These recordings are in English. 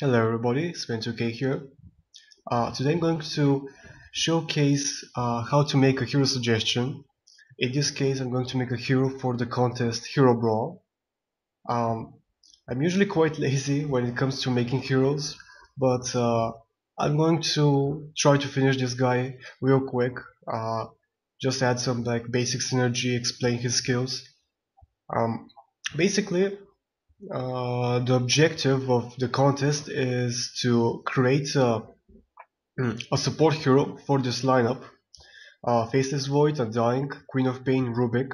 Hello everybody, Spencer here. Today I'm going to showcase how to make a hero suggestion. In this case, I'm going to make a hero for the contest Hero Brawl. Um, I'm usually quite lazy when it comes to making heroes, but I'm going to try to finish this guy real quick. Uh, just add some like basic synergy, explain his skills. Um, Basically, the objective of the contest is to create a support hero for this lineup. Faceless Void, Undying, Queen of Pain, Rubik.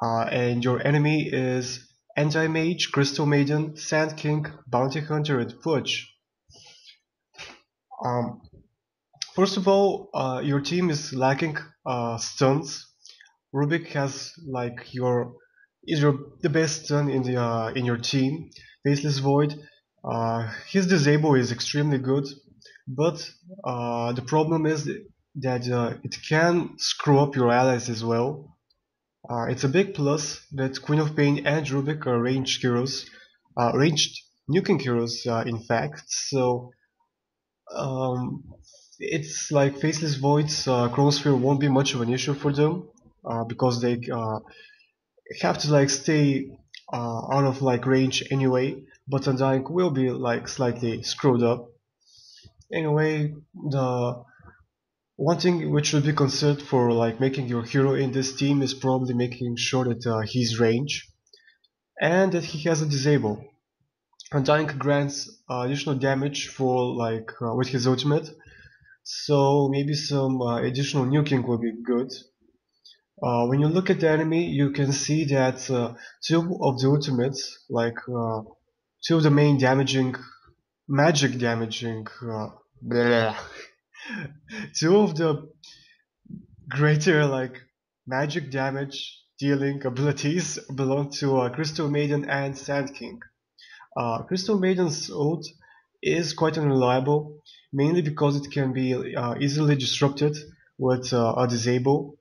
And your enemy is Anti-Mage, Crystal Maiden, Sand King, Bounty Hunter, and Fudge. Um, First of all, your team is lacking stuns. Rubik has like your the best stun in your team. Faceless Void, his disable is extremely good, but the problem is that it can screw up your allies as well. It's a big plus that Queen of Pain and Rubik are ranged heroes, ranged nuking heroes, in fact. So um, it's like Faceless Void's Chronosphere won't be much of an issue for them because they have to like stay out of like range anyway. But Undying will be like slightly screwed up. Anyway, the one thing which should be considered for like making your hero in this team is probably making sure that he's range and that he has a disable. Undying grants additional damage for like with his ultimate, so maybe some additional nuking will be good. When you look at the enemy, you can see that two of the ultimates, like two of the main damaging, magic damaging, bleh, two of the greater like magic damage dealing abilities belong to Crystal Maiden and Sand King. Crystal Maiden's ult is quite unreliable, mainly because it can be easily disrupted with a disable,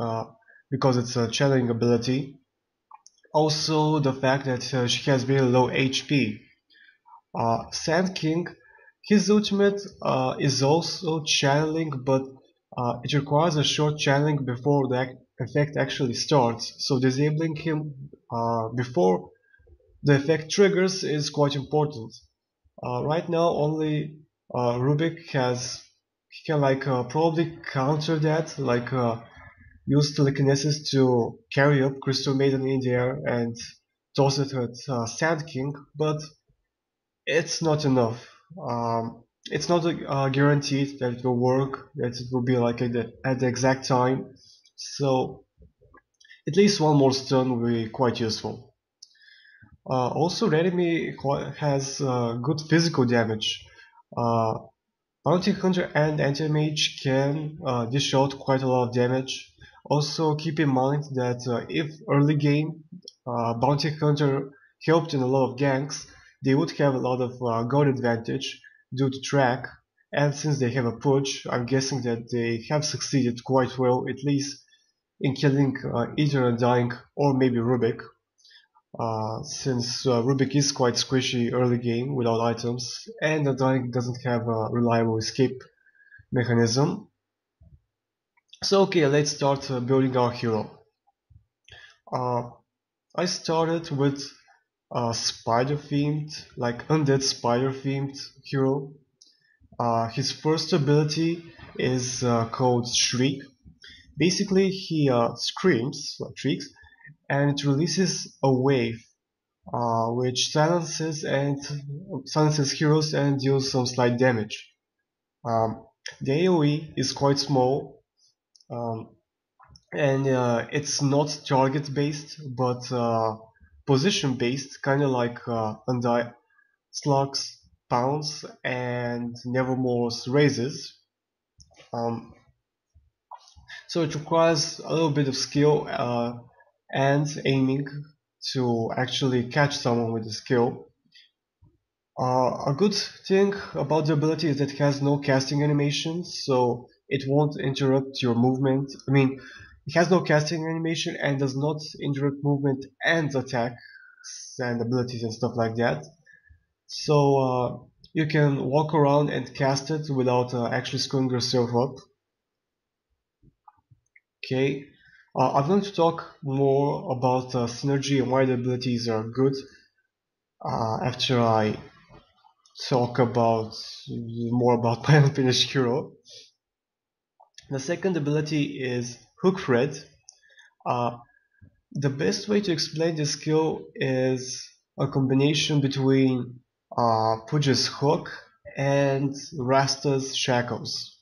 uh, because it's a channeling ability. Also, the fact that she has very low HP. Sand King, his ultimate is also channeling, but it requires a short channeling before the effect actually starts. So disabling him before the effect triggers is quite important. Right now, only Rubik he can like probably counter that, like use telekinesis to carry up Crystal Maiden in the air and toss it at Sand King, but it's not enough. It's not guaranteed that it will work, that it will be like at the exact time. So at least one more stun will be quite useful. Also, the enemy has good physical damage. Uh, Bounty Hunter and Anti-Mage can dish out quite a lot of damage. Also, keep in mind that if early game Bounty Hunter helped in a lot of ganks, they would have a lot of guard advantage due to track. And since they have a push, I'm guessing that they have succeeded quite well, at least in killing either Undying or maybe Rubik. Since Rubik is quite squishy early game without items, and Undying doesn't have a reliable escape mechanism. So okay, let's start building our hero. Uh, I started with a spider themed, like undead spider themed hero. His first ability is called Shriek. Basically, he screams, like shrieks, and it releases a wave which silences heroes and deals some slight damage. The AoE is quite small, um, and it's not target based but position based, kind of like slugs, pounce, and nevermore's raises. Um, so it requires a little bit of skill and aiming to actually catch someone with the skill. A good thing about the ability is that it has no casting animation, so it won't interrupt your movement. I mean, it has no casting animation and does not interrupt movement and attacks and abilities and stuff like that. So you can walk around and cast it without actually screwing yourself up. Okay. I'm going to talk more about synergy and why the abilities are good after I talk about more about my unfinished hero. The second ability is Hook Thread. Uh, the best way to explain this skill is a combination between Pooja's Hook and Rasta's Shackles.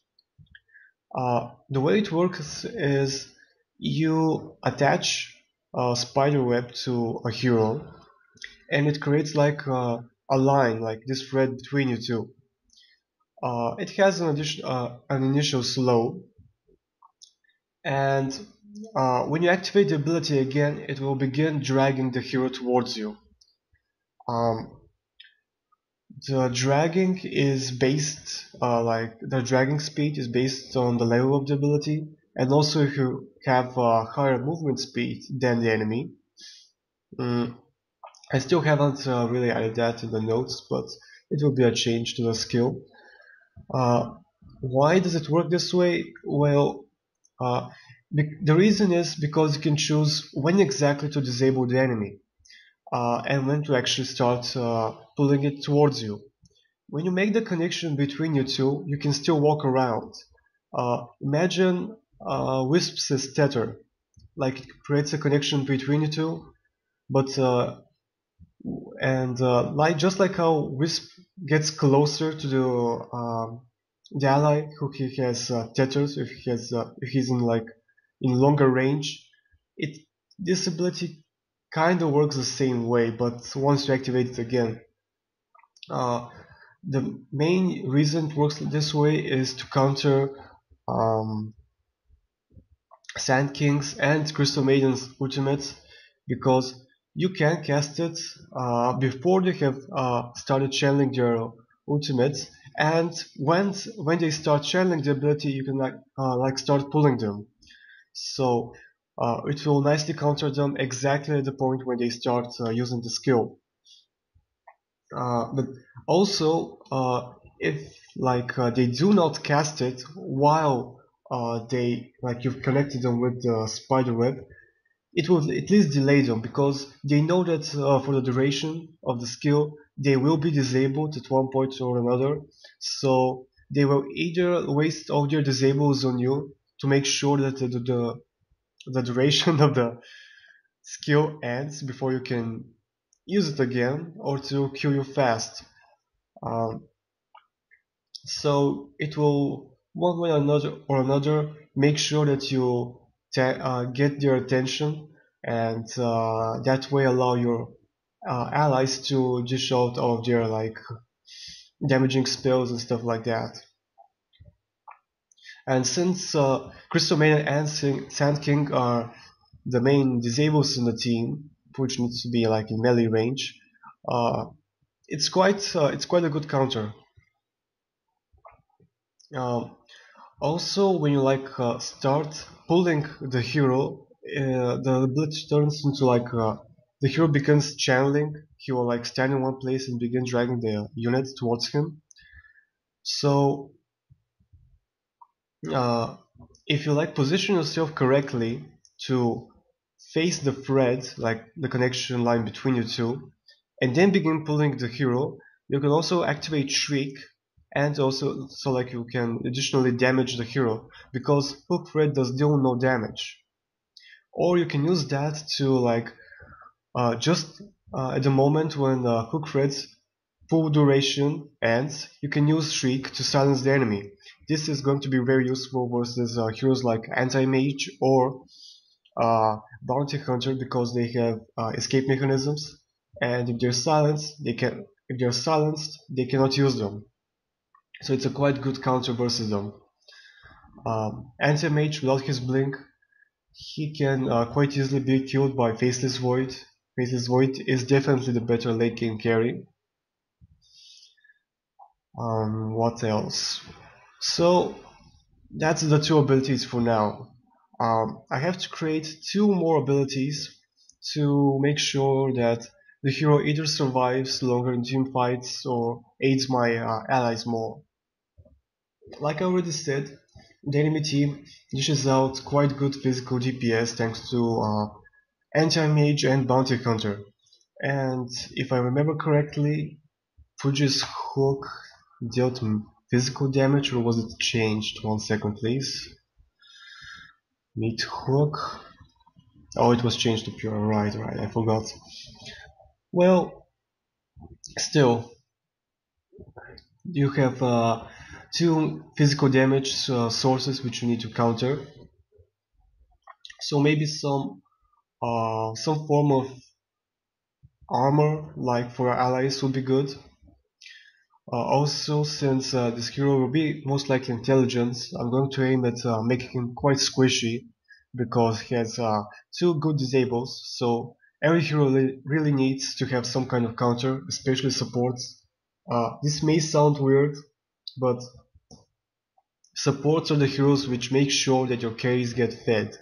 The way it works is you attach a spider web to a hero, and it creates like a line, like this thread between you two. It has an initial slow, and when you activate the ability again, it will begin dragging the hero towards you. Um, the dragging is based, like the dragging speed is based on the level of the ability, and also if you have a higher movement speed than the enemy. Mm, I still haven't really added that in the notes, but it will be a change to the skill. Uh, why does it work this way? Well, uh, the reason is because you can choose when exactly to disable the enemy and when to actually start pulling it towards you. When you make the connection between you two, you can still walk around. Imagine Wisp's tether, like it creates a connection between you two, but like just like how Wisp gets closer to the ally who he has tethered, if he's in like in longer range, it this ability kind of works the same way, but once you activate it again, uh, the main reason it works this way is to counter um, Sand King's and Crystal Maiden's ultimates because you can cast it before they have started channeling their ultimates, and when they start channeling the ability, you can like start pulling them. So it will nicely counter them exactly at the point when they start using the skill. But also, if like they do not cast it while they like you've connected them with the spider web, it will at least delay them because they know that for the duration of the skill they will be disabled at one point or another. So they will either waste all their disables on you to make sure that the duration of the skill ends before you can use it again, or to kill you fast. Um, so it will one way or another make sure that you get their attention, and that way allow your allies to dish out all of their like damaging spells and stuff like that. And since Crystal Maiden and Sand King are the main disables in the team, which needs to be like in melee range, uh, it's quite a good counter. Um, Also, when you like start pulling the hero, the ability turns into like the hero begins channeling. He will like stand in one place and begin dragging the unit towards him. So, uh, if you like position yourself correctly to face the thread, like the connection line between you two, and then begin pulling the hero, you can also activate Shriek, and also so like you can additionally damage the hero because hook thread does deal no damage. Or you can use that to like just at the moment when hook thread's full duration ends, you can use Shriek to silence the enemy. This is going to be very useful versus heroes like Anti-Mage or Bounty Hunter because they have escape mechanisms, and if they're silenced, they cannot use them. So it's a quite good counter versus them. Anti-Mage without his blink, he can quite easily be killed by Faceless Void. Faceless Void is definitely the better late game carry. What else? So that's the two abilities for now. I have to create two more abilities to make sure that The hero either survives longer in team fights or aids my allies more. Like I already said, the enemy team dishes out quite good physical DPS thanks to anti-mage and bounty hunter. And if I remember correctly, Fuji's hook dealt physical damage, or was it changed? 1 second please. Meat hook. Oh, it was changed to pure. Right, right, I forgot. Well, still, you have two physical damage sources which you need to counter. So maybe some form of armor, like for our allies, would be good. Also, since this hero will be most likely intelligence, I'm going to aim at making him quite squishy because he has two good disables. So every hero really needs to have some kind of counter, especially supports. This may sound weird, but supports are the heroes which make sure that your carries get fed.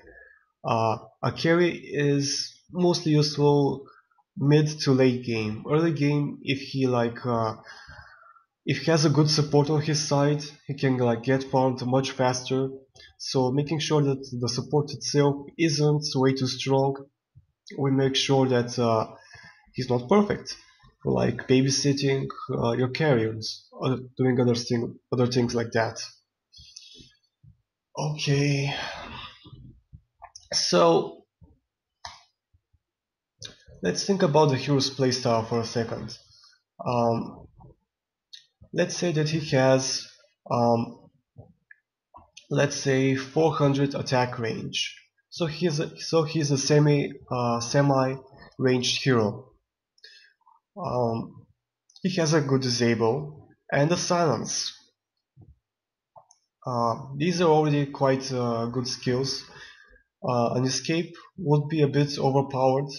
A carry is mostly useful mid to late game. Early game, if he has a good support on his side, he can like get farmed much faster. So making sure that the support itself isn't way too strong, we make sure that he's not perfect. Like babysitting your carriers, or doing other things like that. Okay, so let's think about the hero's playstyle for a second. Um, let's say that he has um, let's say 400 attack range. So he's a semi ranged hero. Um, he has a good disable and a silence. These are already quite good skills. An escape would be a bit overpowered,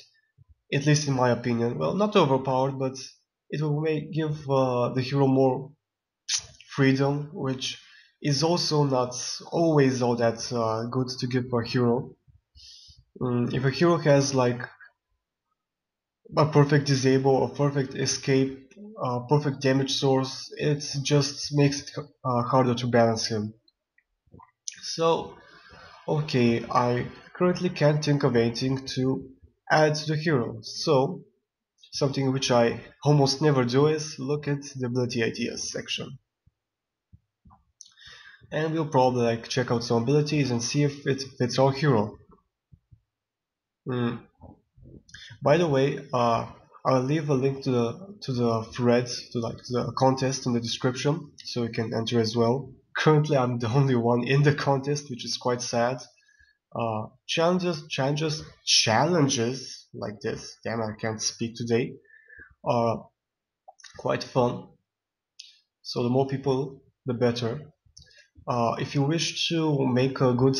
at least in my opinion. Well, not overpowered, but it will give the hero more freedom, which is also not always all that good to give a hero. If a hero has like a perfect disable, a perfect escape, a perfect damage source, it just makes it harder to balance him. So, okay, I currently can't think of anything to add to the hero. So, something which I almost never do is look at the ability ideas section. And we'll probably like check out some abilities and see if it fits our hero. Mm. By the way, I'll leave a link to the thread to the contest in the description, so you can enter as well. Currently, I'm the only one in the contest, which is quite sad. Challenges like this. Damn, I can't speak today. Are quite fun. So the more people, the better. If you wish to make a good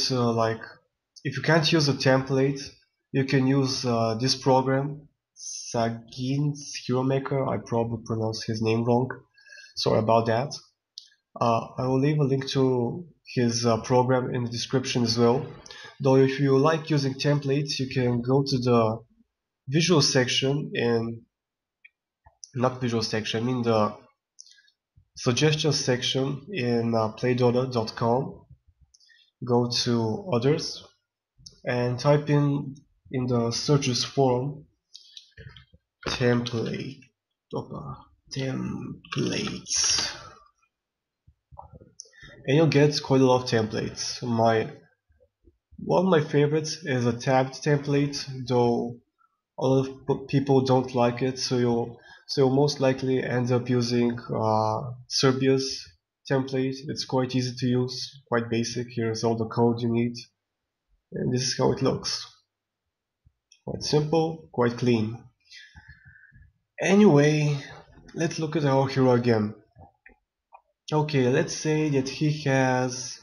if you can't use a template, you can use this program, Sagin's Hero Maker. I probably pronounced his name wrong. Sorry about that. I will leave a link to his program in the description as well. Though if you like using templates, you can go to the visual section in not visual section, I mean the suggestion section in playdota.com. Go to others and type in the searches form template templates, and you'll get quite a lot of templates. One of my favorites is a tabbed template, though a lot of people don't like it, so you'll most likely end up using Serbia's template. It's quite easy to use, quite basic. Here's all the code you need, and this is how it looks. Quite simple, quite clean. Anyway, let's look at our hero again. Okay, let's say that he has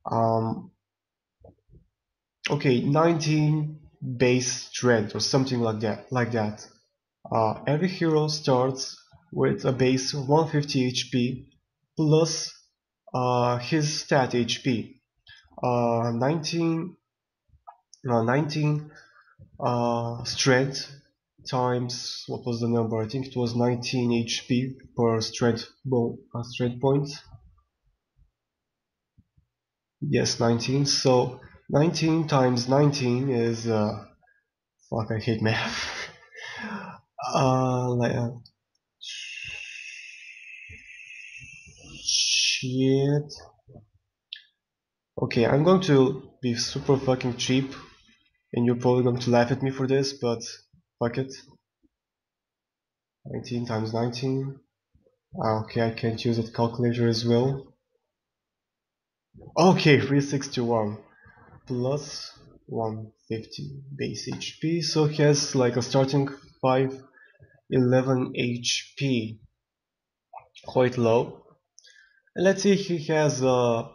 um, 19 base strength or something like that. Every hero starts with a base 150 HP plus his stat HP. 19 strength times, what was the number? I think it was 19 HP per strength point. Yes, 19. So 19 times 19 is fuck, I hate math. Like shit. Okay, I'm going to be super fucking cheap, and you're probably going to laugh at me for this, but fuck it. 19 times 19. Okay, I can't use that calculator as well. Okay, 361 plus 150 base HP, so he has like a starting 511 HP, quite low. And let's see, he has a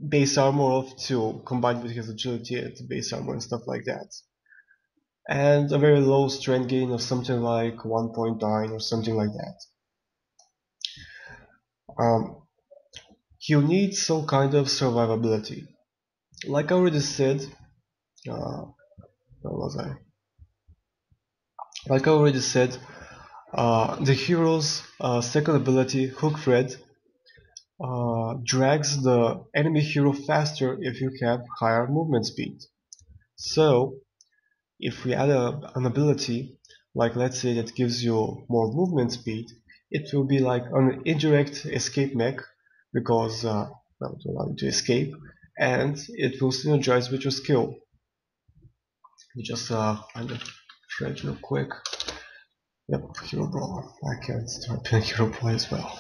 base armor of 2 combined with his agility at base armor and stuff like that. And a very low strength gain of something like 1.9 or something like that. He'll need some kind of survivability. Like I already said, where was I? Like I already said, the hero's second ability, Hook Thread, drags the enemy hero faster if you have higher movement speed. So, if we add an ability, like let's say that gives you more movement speed, it will be like an indirect escape mech, because well, to allow you to escape, and it will synergize with your skill. You just find a thread real quick. Yep, Hero Brawl. I can start playing Hero Brawl as well.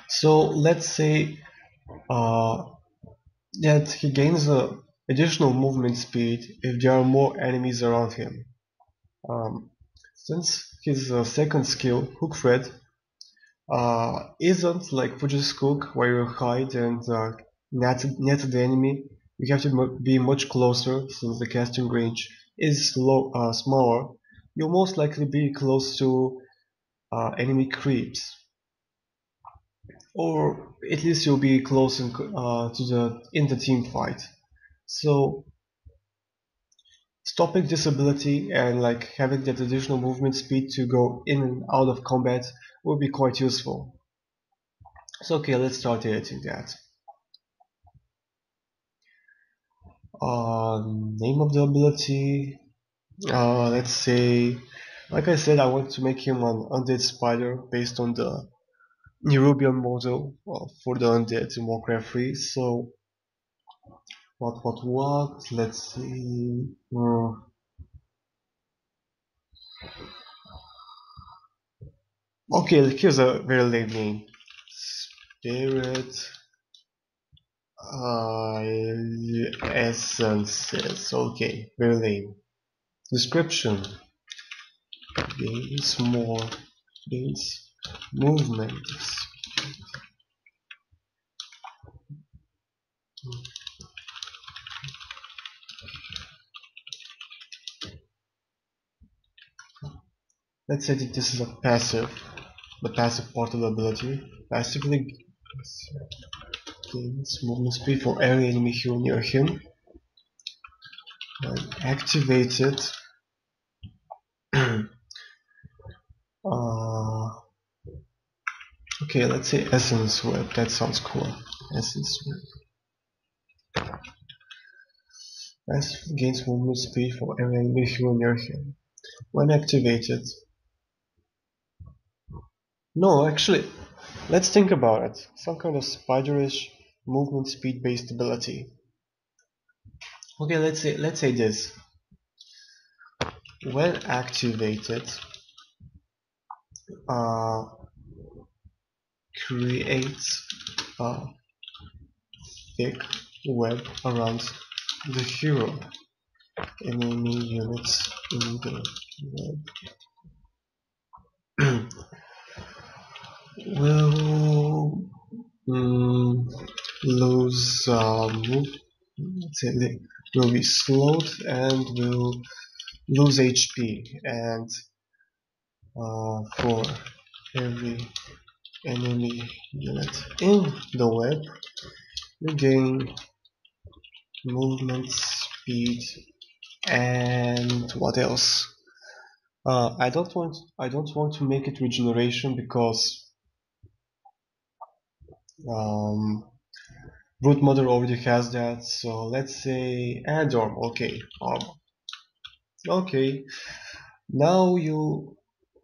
So let's say that he gains additional movement speed if there are more enemies around him. Since his second skill, Hook Thread, isn't like Fuji's Hook where you hide and net the enemy, you have to be much closer since the casting range is smaller. You'll most likely be close to enemy creeps, or at least you'll be close in the team fight. So stopping this ability and like having that additional movement speed to go in and out of combat will be quite useful. So okay, let's start editing that. Name of the ability. Let's say, like I said, I want to make him an undead spider based on the Nerubian model for the undead in Warcraft 3. So what? Let's see. Okay, here's a very lame name. Spirit essences. Okay, very lame. Description: gains movement. Let's say that this is a passive, the passive part of the ability. Passively gains movement speed for every enemy hero near him. When activated, okay, let's say Essence Web. That sounds cool. Essence Web. Passive gains movement speed for every enemy hero near him. When activated. No, actually, let's think about it. Some kind of spiderish movement speed based ability. Okay, let's say this. When activated, creates a thick web around the hero. Enemy units in the web will lose let's say they will be slowed and will lose HP, and for every enemy unit in the web, you gain movement speed and what else? I don't want to make it regeneration because um, root mother already has that. So let's say and arm. Okay, armor. Okay, now you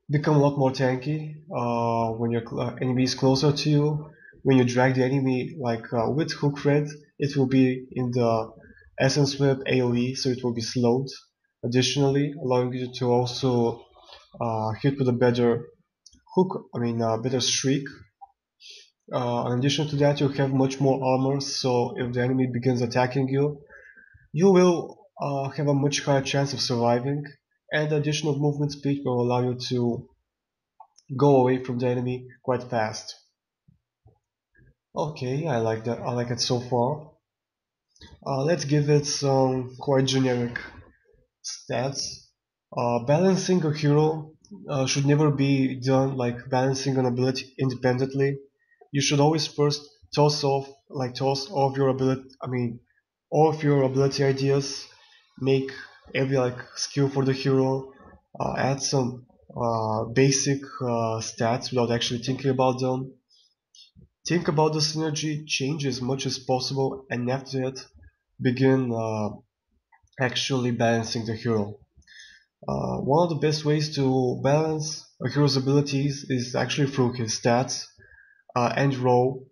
become a lot more tanky when your enemy is closer to you. When you drag the enemy like with hook red, it will be in the essence whip AoE, so it will be slowed. Additionally, allowing you to also hit with a better hook, better streak. In addition to that, you have much more armor, so if the enemy begins attacking you, you will have a much higher chance of surviving. And additional movement speed will allow you to go away from the enemy quite fast. Okay, I like that. I like it so far. Let's give it some quite generic stats. Balancing a hero should never be done like balancing an ability independently. You should always first toss off your ability. All of your ability ideas. Make every skill for the hero. Add some basic stats without actually thinking about them. Think about the synergy, change as much as possible, and after that, begin actually balancing the hero. One of the best ways to balance a hero's abilities is actually through his stats and role.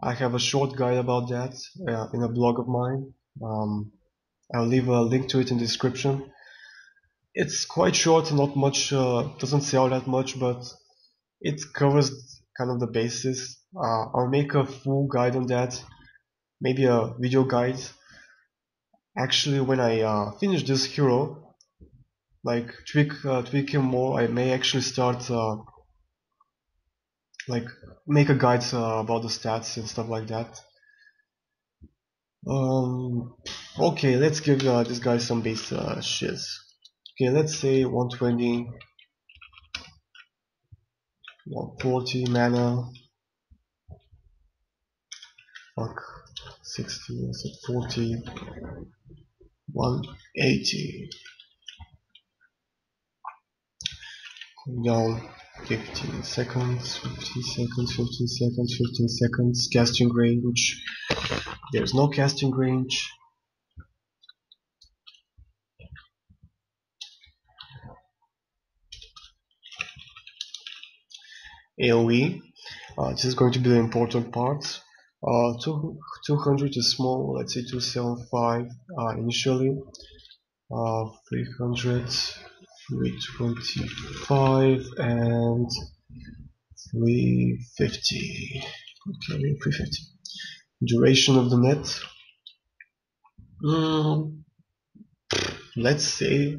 I have a short guide about that in a blog of mine. I'll leave a link to it in the description. It's quite short and not much, doesn't say all that much, but it covers kind of the basis. I'll make a full guide on that, maybe a video guide. Actually, when I finish this hero, tweak him more, I may actually start like make a guide about the stats and stuff like that. Um, okay, let's give this guy some base shiz. Okay, let's say 120, 140 mana. Fuck, 60, 40, 180. Cool down 15 seconds, 15 seconds, 15 seconds, 15 seconds. Casting range. There's no casting range. AoE. This is going to be the important part. 200 is small, let's say 275 initially. 300, 325, and 350. Okay, 350. Duration of the net. Let's say.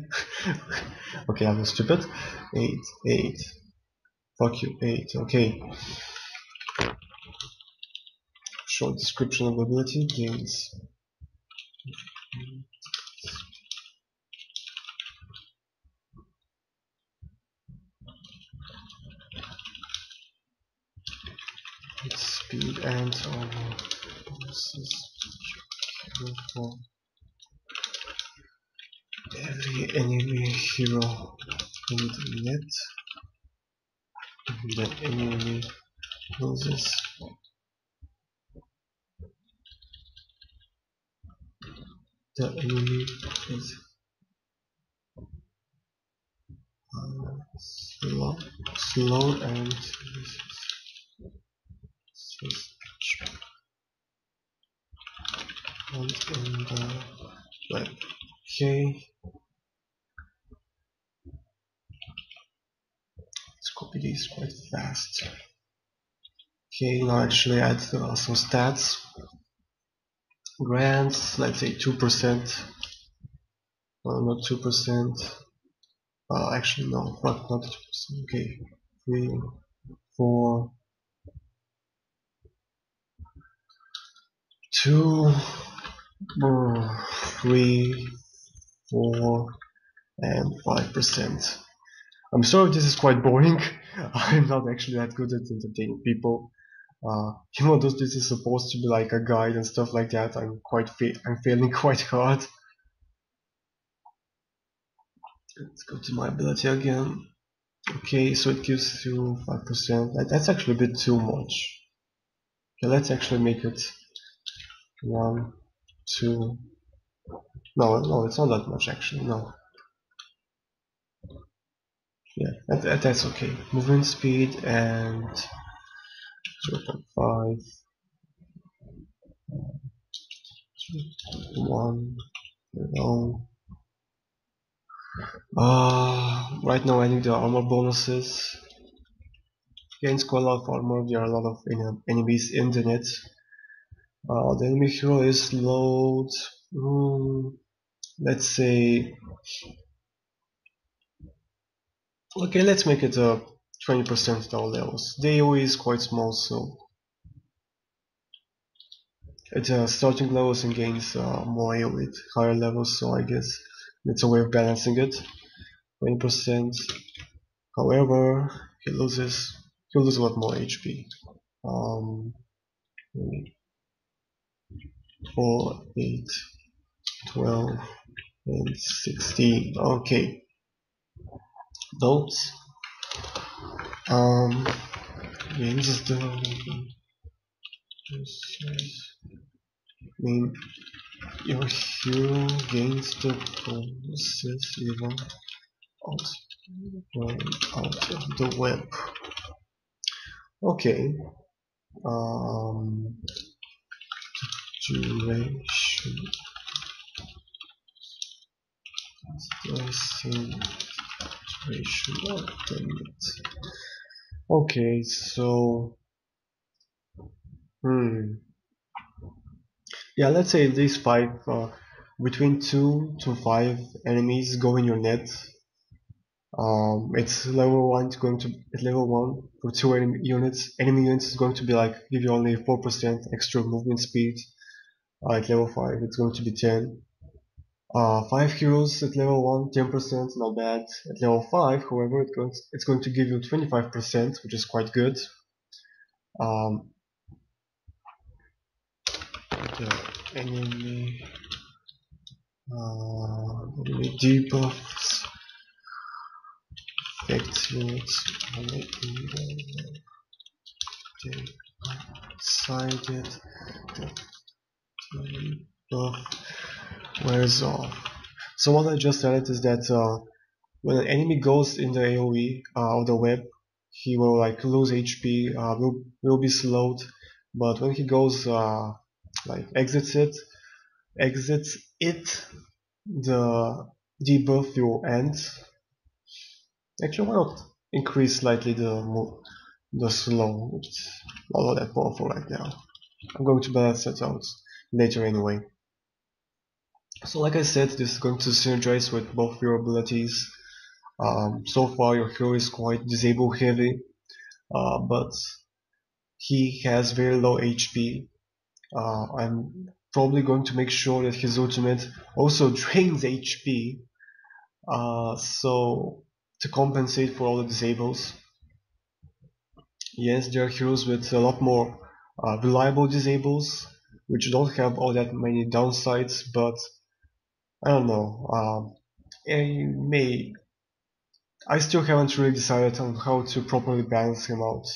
Okay, I was stupid. 8, 8. Fuck you, 8. Okay. Short description of ability gains. Speed and armor. For every enemy hero in the net. The enemy loses the enemy is slow and in the web. Okay, let's copy these quite fast. Okay, now actually add some stats. Grants, let's say 2%. Not 2%. Actually, no, not 2%. Okay, 3, 4, 2, 3, 4, and 5%. I'm sorry this is quite boring. I'm not actually that good at entertaining people. Even though this is supposed to be like a guide and stuff like that, I'm failing quite hard. Let's go to my ability again. Okay, so it gives you 5%. That's actually a bit too much. Okay, let's actually make it 1, 2. No, it's not that much actually. No, yeah, that's okay. Movement speed and 0.5, 1, no. Right now I need the armor bonuses. Gains quite a lot of armor. There are a lot of enemies in the net. The enemy hero is low. Let's say, okay, let's make it 20% at all levels. The AoE is quite small, so at starting levels and gains more AoE at higher levels, so I guess it's a way of balancing it. 20%. However, he loses a lot more HP. Um, 4, 8, 12, and 16. Okay, those gains the mean your hero gains the bonuses even out, out of the web. Okay. Um, duration is the same duration of the minute. Okay, so yeah, let's say these five between 2 to 5 enemies go in your net. It's level 1 to going to at level 1 for 2 enemy units. Enemy units is going to be like give you only 4% extra movement speed. At level 5 it's going to be 10. 5 heroes at level 1, 10%, not bad. At level 5, however, it's going to give you 25%, which is quite good. Um, the enemy, enemy debuffs affect units only they decided that the debuff wears off. So what I just added is that when an enemy goes in the AoE of the web, he will like lose HP, will be slowed. But when he goes like exits it, the debuff will end. Actually, why not increase slightly the slow? It's not all that powerful right now. I'm going to balance that out later anyway. So like I said, this is going to synergize with both your abilities. So far your hero is quite disable heavy, but he has very low HP. I'm probably going to make sure that his ultimate also drains HP, so to compensate for all the disables. Yes, there are heroes with a lot more reliable disables, which don't have all that many downsides, but I don't know. I still haven't really decided on how to properly balance him out.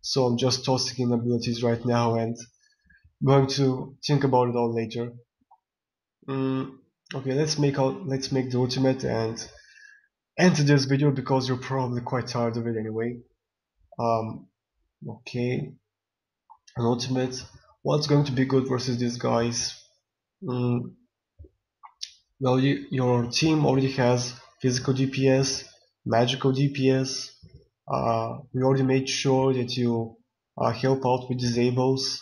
So I'm just tossing in abilities right now and going to think about it all later. Okay, let's make the ultimate and end this video because you're probably quite tired of it anyway. Um, okay, an ultimate. What's going to be good versus these guys? Mm, well, your team already has physical DPS, magical DPS. We already made sure that you help out with disables.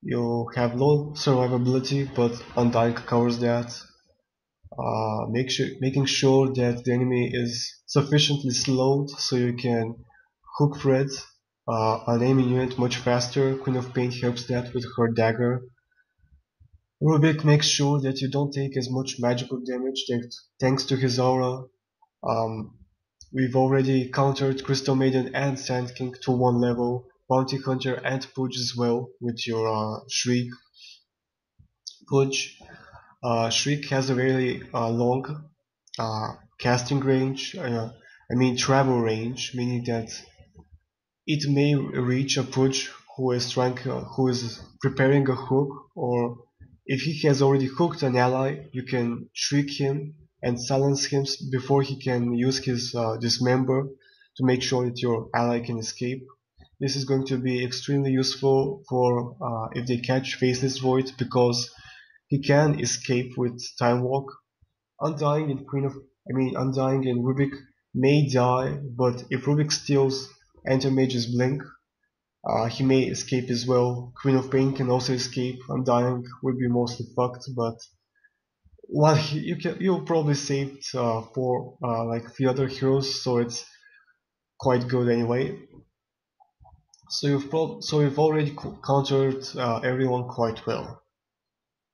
You have low survivability, but Undying covers that. Making sure that the enemy is sufficiently slowed so you can hook Fred, an enemy unit much faster. Queen of Pain helps that with her dagger. Rubik makes sure that you don't take as much magical damage thanks to his aura. Um, We've already countered Crystal Maiden and Sand King to 1 level, Bounty Hunter and Pudge as well with your Shriek. Pudge, Shriek has a very long casting range, I mean travel range, meaning that it may reach a Pudge who is preparing a hook, or if he has already hooked an ally, you can shriek him and silence him before he can use his dismember to make sure that your ally can escape. This is going to be extremely useful for if they catch Faceless Void, because he can escape with Time Walk. Undying and Undying and Rubik may die, but if Rubik steals Enter Mage's Blink, he may escape as well. Queen of Pain can also escape. Undying will be mostly fucked, but well, you'll probably saved for like the other heroes, so it's quite good anyway. So you've already countered everyone quite well.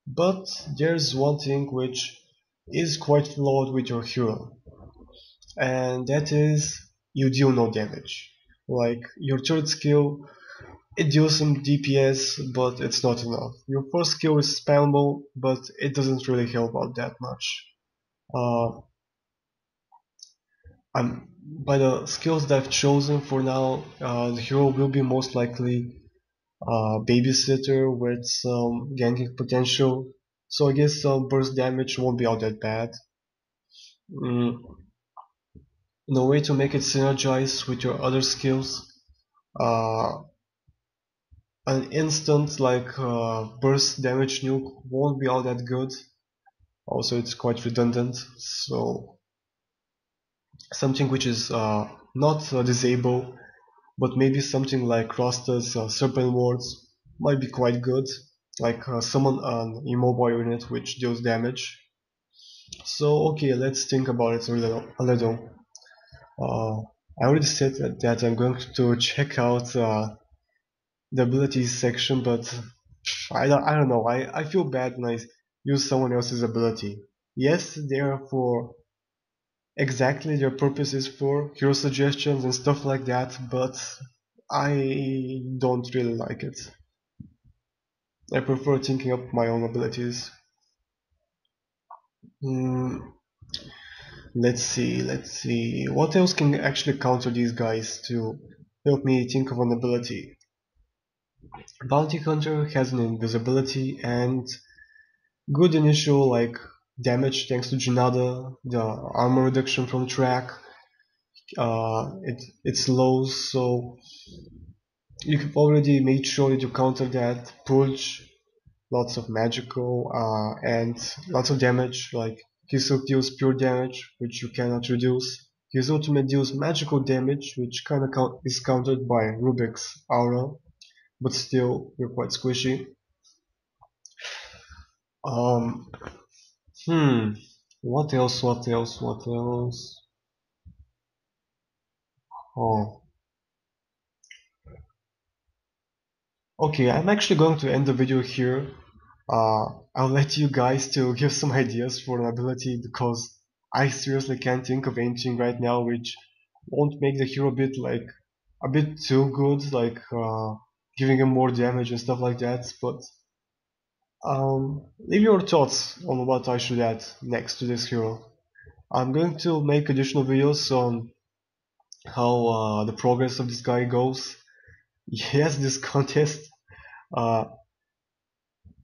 But there's one thing which is quite flawed with your hero, and that is you deal no damage. Like your third skill, it deals some DPS, but it's not enough. Your first skill is spammable, but it doesn't really help out that much. Uh, by the skills that I've chosen for now, the hero will be most likely babysitter with some ganking potential. So I guess burst damage won't be all that bad. Mm, in a way to make it synergize with your other skills, uh, an instant like burst damage nuke won't be all that good. Also, it's quite redundant. So something which is not disable, but maybe something like Rasta's Serpent Wards might be quite good. Like summon an immobile unit which deals damage. So okay, let's think about it a little. Uh, I already said that I'm going to check out the abilities section, but I don't know. I feel bad when I use someone else's ability. Yes, they are for exactly their purpose is for hero suggestions and stuff like that, but I don't really like it. I prefer thinking up my own abilities. Hmm, let's see. What else can actually counter these guys to help me think of an ability? Bounty Hunter has an invisibility and good initial like damage thanks to Junada, the armor reduction from track. It's low, so you've already made sure that you counter that. Purge, lots of magical and lots of damage. Like his hook deals pure damage, which you cannot reduce. His ultimate deals magical damage, which kind of is countered by Rubik's aura, but still you're quite squishy. Um, hmm. What else? What else? What else? Oh, okay. I'm actually going to end the video here. I'll let you guys to give some ideas for an ability because I seriously can't think of anything right now which won't make the hero a bit too good, like giving him more damage and stuff like that. But leave your thoughts on what I should add next to this hero. I'm going to make additional videos on how the progress of this guy goes. Yes, this contest uh,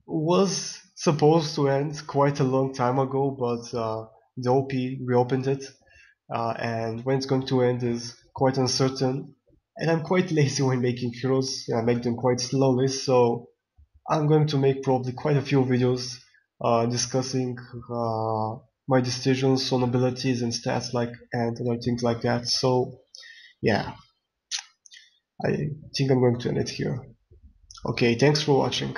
was supposed to end quite a long time ago, but the OP reopened it, and when it's going to end is quite uncertain. And I'm quite lazy when making heroes, and I make them quite slowly, so I'm going to make probably quite a few videos discussing my decisions on abilities and stats like and other things like that. So yeah, I think I'm going to end it here. Okay, thanks for watching.